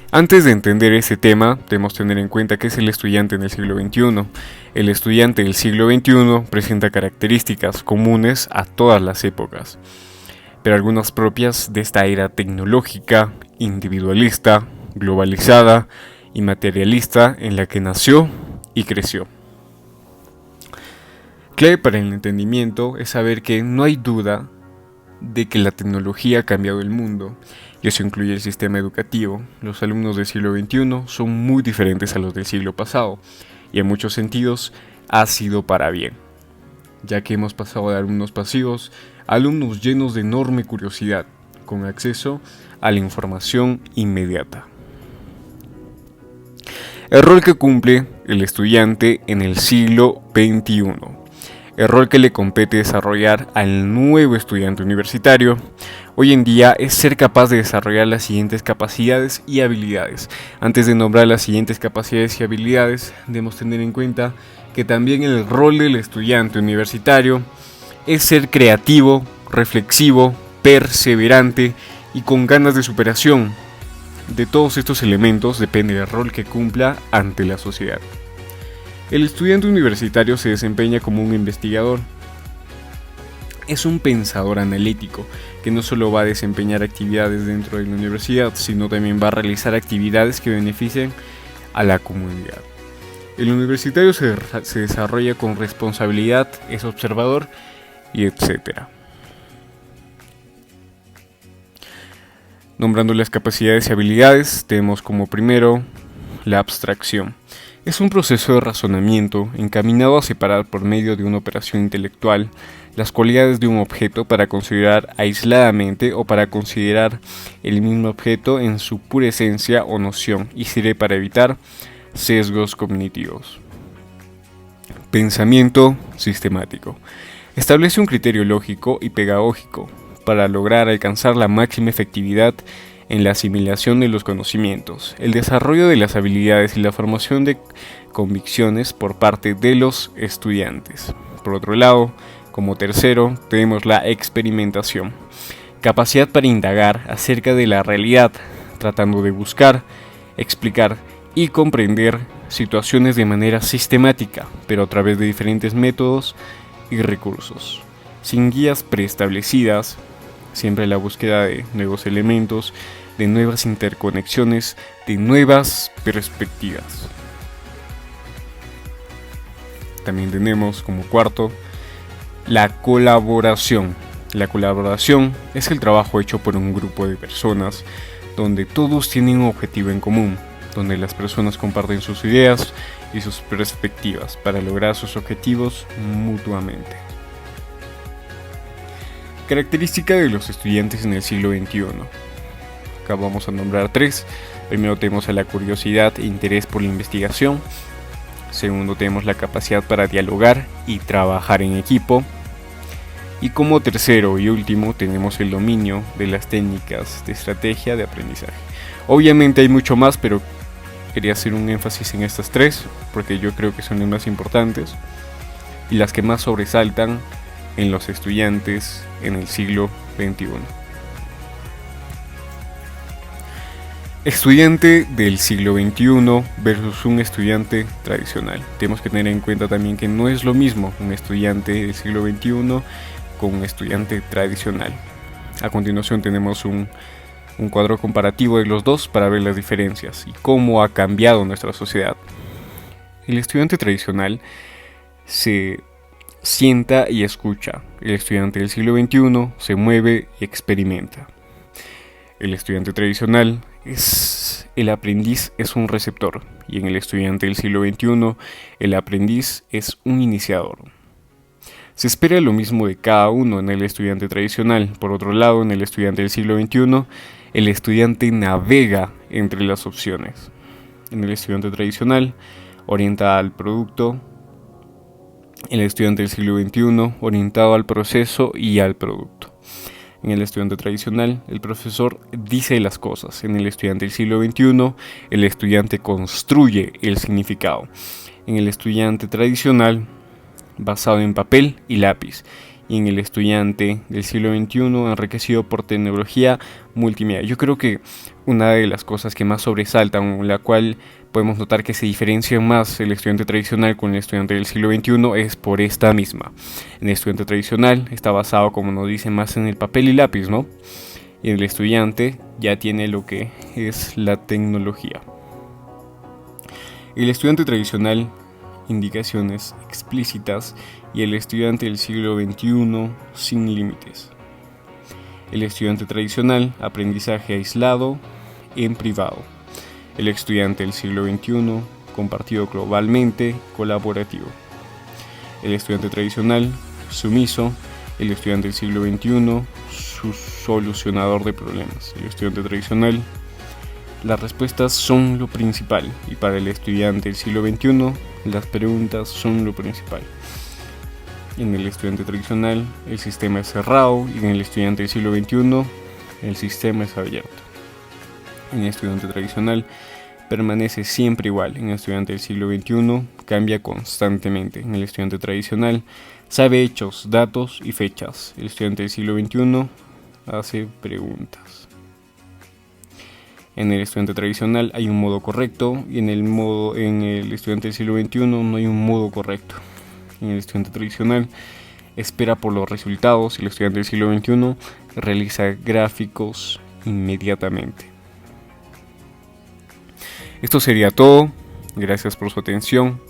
Antes de entender este tema, debemos tener en cuenta que es el estudiante en el siglo XXI. El estudiante del siglo XXI presenta características comunes a todas las épocas, pero algunas propias de esta era tecnológica, individualista, globalizada y materialista en la que nació y creció. Clave para el entendimiento es saber que no hay duda de que la tecnología ha cambiado el mundo, y eso incluye el sistema educativo. Los alumnos del siglo XXI son muy diferentes a los del siglo pasado, y en muchos sentidos ha sido para bien, ya que hemos pasado de alumnos pasivos a alumnos llenos de enorme curiosidad, con acceso a la información inmediata. El rol que cumple el estudiante en el siglo XXI. El rol que le compete desarrollar al nuevo estudiante universitario hoy en día es ser capaz de desarrollar las siguientes capacidades y habilidades. Antes de nombrar las siguientes capacidades y habilidades, debemos tener en cuenta que también el rol del estudiante universitario es ser creativo, reflexivo, perseverante y con ganas de superación. De todos estos elementos depende el rol que cumpla ante la sociedad. El estudiante universitario se desempeña como un investigador. Es un pensador analítico que no solo va a desempeñar actividades dentro de la universidad, sino también va a realizar actividades que beneficien a la comunidad. El universitario se desarrolla con responsabilidad, es observador y etc. Nombrando las capacidades y habilidades, tenemos como primero la abstracción. Es un proceso de razonamiento encaminado a separar por medio de una operación intelectual las cualidades de un objeto para considerar aisladamente o para considerar el mismo objeto en su pura esencia o noción, y sirve para evitar sesgos cognitivos. Pensamiento sistemático. Establece un criterio lógico y pedagógico para lograr alcanzar la máxima efectividad en la asimilación de los conocimientos, el desarrollo de las habilidades y la formación de convicciones por parte de los estudiantes. Por otro lado, como tercero, tenemos la experimentación, capacidad para indagar acerca de la realidad, tratando de buscar, explicar y comprender situaciones de manera sistemática, pero a través de diferentes métodos y recursos, sin guías preestablecidas, siempre la búsqueda de nuevos elementos, de nuevas interconexiones, de nuevas perspectivas. También tenemos como cuarto la colaboración. La colaboración es el trabajo hecho por un grupo de personas donde todos tienen un objetivo en común, donde las personas comparten sus ideas y sus perspectivas para lograr sus objetivos mutuamente. Característica de los estudiantes en el siglo XXI. Acá vamos a nombrar tres. Primero tenemos a la curiosidad e interés por la investigación. Segundo tenemos la capacidad para dialogar y trabajar en equipo. Y como tercero y último tenemos el dominio de las técnicas de estrategia de aprendizaje. Obviamente hay mucho más, pero quería hacer un énfasis en estas tres porque yo creo que son las más importantes y las que más sobresaltan en los estudiantes en el siglo XXI. Estudiante del siglo XXI versus un estudiante tradicional. Tenemos que tener en cuenta también que no es lo mismo un estudiante del siglo XXI con un estudiante tradicional. A continuación tenemos un cuadro comparativo de los dos para ver las diferencias y cómo ha cambiado nuestra sociedad. El estudiante tradicional se sienta y escucha. El estudiante del siglo XXI se mueve y experimenta. El estudiante tradicional el aprendiz es un receptor, y en el estudiante del siglo XXI el aprendiz es un iniciador. Se espera lo mismo de cada uno en el estudiante tradicional. Por otro lado, en el estudiante del siglo XXI, el estudiante navega entre las opciones. En el estudiante tradicional, orienta al producto. El estudiante del siglo XXI, orientado al proceso y al producto. En el estudiante tradicional, el profesor dice las cosas. En el estudiante del siglo XXI, el estudiante construye el significado. En el estudiante tradicional, basado en papel y lápiz. y en el estudiante del siglo XXI enriquecido por tecnología multimedia. Yo creo que una de las cosas que más sobresaltan, la cual podemos notar que se diferencia más el estudiante tradicional con el estudiante del siglo XXI, es por esta misma. En el estudiante tradicional está basado, como nos dice, más en el papel y lápiz, ¿no? Y el estudiante ya tiene lo que es la tecnología. El estudiante tradicional, indicaciones explícitas, y el estudiante del siglo XXI, sin límites. El estudiante tradicional, aprendizaje aislado en privado. El estudiante del siglo XXI, compartido globalmente, colaborativo. El estudiante tradicional, sumiso. El estudiante del siglo XXI, su solucionador de problemas. El estudiante tradicional, las respuestas son lo principal, y para el estudiante del siglo XXI, las preguntas son lo principal. En el estudiante tradicional, el sistema es cerrado, y en el estudiante del siglo XXI, el sistema es abierto. En el estudiante tradicional, permanece siempre igual. En el estudiante del siglo XXI, cambia constantemente. En el estudiante tradicional, sabe hechos, datos y fechas. El estudiante del siglo XXI hace preguntas. En el estudiante tradicional hay un modo correcto, y en el estudiante del siglo XXI no hay un modo correcto. En el estudiante tradicional espera por los resultados, y el estudiante del siglo XXI realiza gráficos inmediatamente. Esto sería todo. Gracias por su atención.